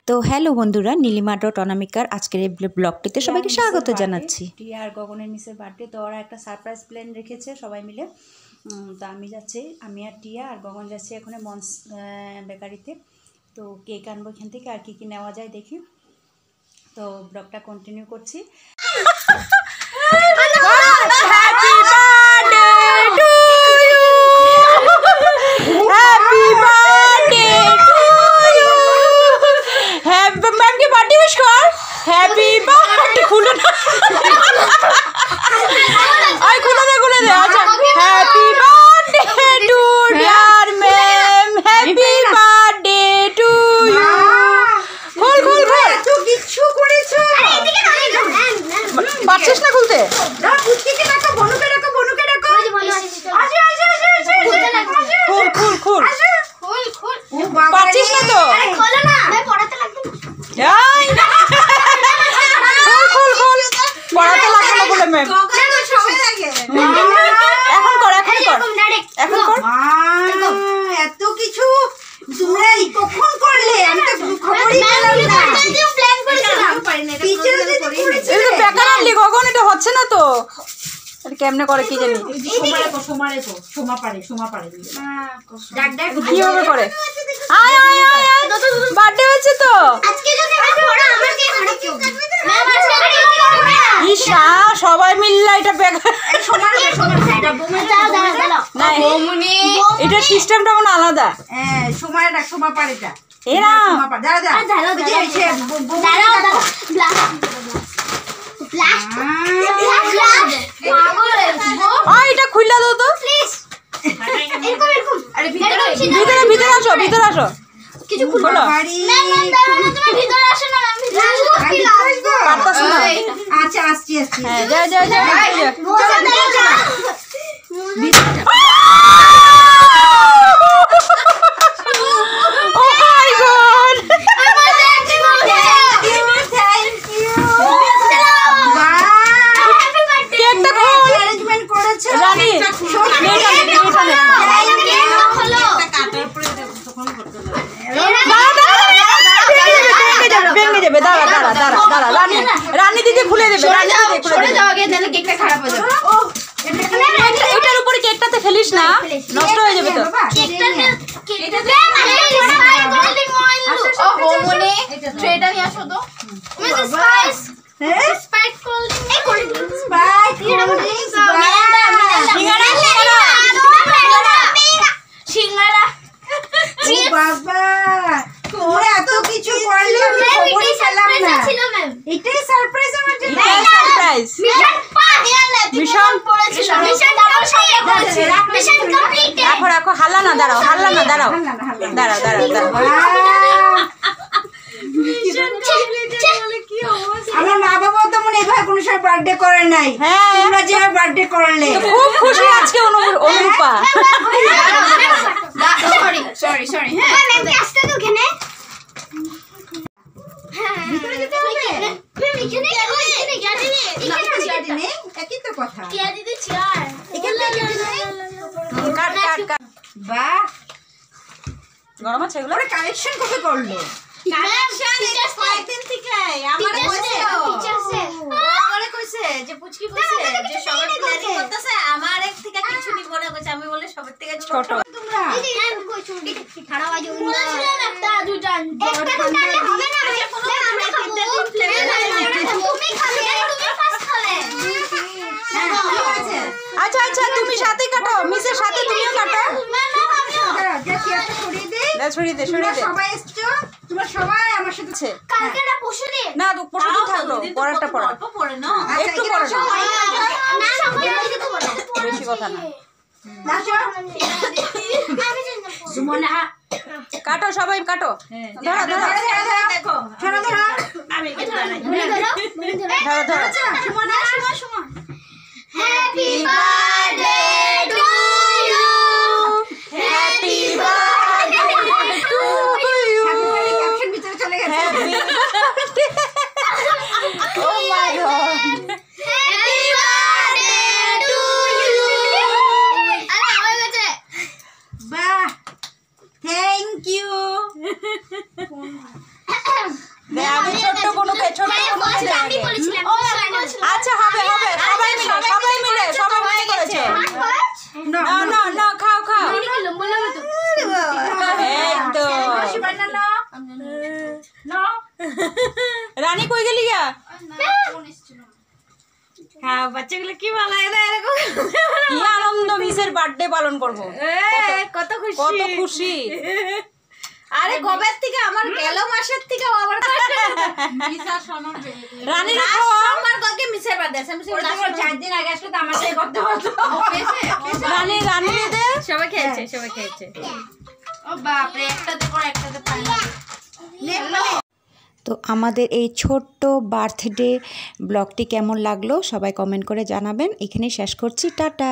তো হ্যালো বন্ধুরা, নীলিমা ডট অনামিকার আজকের এই ব্লগটিতে সবাইকে স্বাগত জানাচ্ছি। টিয়া আর গগনের মিসের বার্থডে, তো ওরা একটা সারপ্রাইজ প্ল্যান রেখেছে সবাই মিলে। তো আমি যাচ্ছি, আমি আর টিয়া আর গগন যাচ্ছি এখন মন্স বেকারিতে। তো কেক আনবো এখান থেকে, আর কি কি নেওয়া যায় দেখি। তো ব্লগটা কন্টিনিউ করছি। পারছিস না খুলতে? পারছিস না তো? পড়াতে লাগবে না বলে ম্যাম। এখন কর, এখন কর। এত কিছু তোমরা কখন করলে? আমি তো খবরই পেলাম না। বেকার আনলি গগন, এটা হচ্ছে না তো। কেমনে করে কি জানি, কিভাবে করে। বার্থডে হচ্ছে তো ঈশা, সবাই মিললে এটা বেকার। এটা সিস্টেমটা মনে আলাদা। এরা এটা খুললা দাও তো। ভিতরে আসো, ভিতরে আসো। কিছু খুলো। আচ্ছা আসছি। হ্যাঁ, যা যা যা। রানী দিদি খুলে দেবে। এটার উপরে কেকটাতে ফেলিস না, নষ্ট হয়ে যাবে তো। রাখো, হাল্লা না, দাঁড়াও। আমার মা বাবাও তো মনে এভাবে কোনো সময় বার্থডে করে নাই। হ্যাঁ, তোমরা যেভাবে বার্থডে করলে খুব খুশি আজকে অনুরূপা। সরি হ্যাঁ ম্যাম কে আসতে তো এখানে। ভিতরে যেতে হবে। ম্যাম এখানে এখানে একই তো কথা। কে দিদি চেয়ার এখানে কাট। বাহ, গরম আছে এগুলো। ওরে কালেকশন কবে করলো? কালেকশন কয়েকদিন থেকে আমার কইছে যে পুচকি কইছে যে সবার প্ল্যানিং করতেছে, আমার এক থেকে কিছু নিব না কইছে। আমি বলে সবার থেকে ছোট তোমরা। ম্যাম কই ছুটি খাড়া বাজে বলেছিলেন একটা দুটো একটা হবে না। আমরা খাবো, তুমি খাবে, তুমি ফার্স্ট খাবে। আচ্ছা, তুমি সাথে কাটো, মিসের সাথে তুমিও কাটো। ছড়িয়ে দে। সবাই এসছো, তোমরা সবাই আমার সাথে আছে। কালকেটা পরশু দিন না, পরশু দিন থাকলো, পরেরটা পড়া। একটু পড়ে না, না সবাই দিকে তো বলো বেশি কথা না। সুমনা কাটো, সবাই কাটো। ধরো দেখো, ধরো আমি ধরো। Sumana happy birthday to you, happy birthday to you. Caption ভিতরে চলে গেছে। Oh my god, happy birthday to you. আরে হয়ে গেছে। বাহ, হ্যাঁ বাচ্চাগুলো কি ভালো লাগে না এরকম কি আনন্দ, মিসের বার্থডে পালন করব। কত খুশি কত খুশি। আরে কবের থেকে আমার গেল মাসের থেকে আবার রানী আমার কাকে মিসের বার্থডে আছে আমি 4 দিন আগে আসলে তো আমার সাথে করতে হতো রানী রানী দে সবাই খেয়েছে ও বাপ রে একটাতে পর একটাতে পাই না। তো আমাদের এই ছোট্ট বার্থডে ব্লগটি কেমন লাগলো সবাই কমেন্ট করে জানাবেন। এখানেই শেষ করছি, টাটা।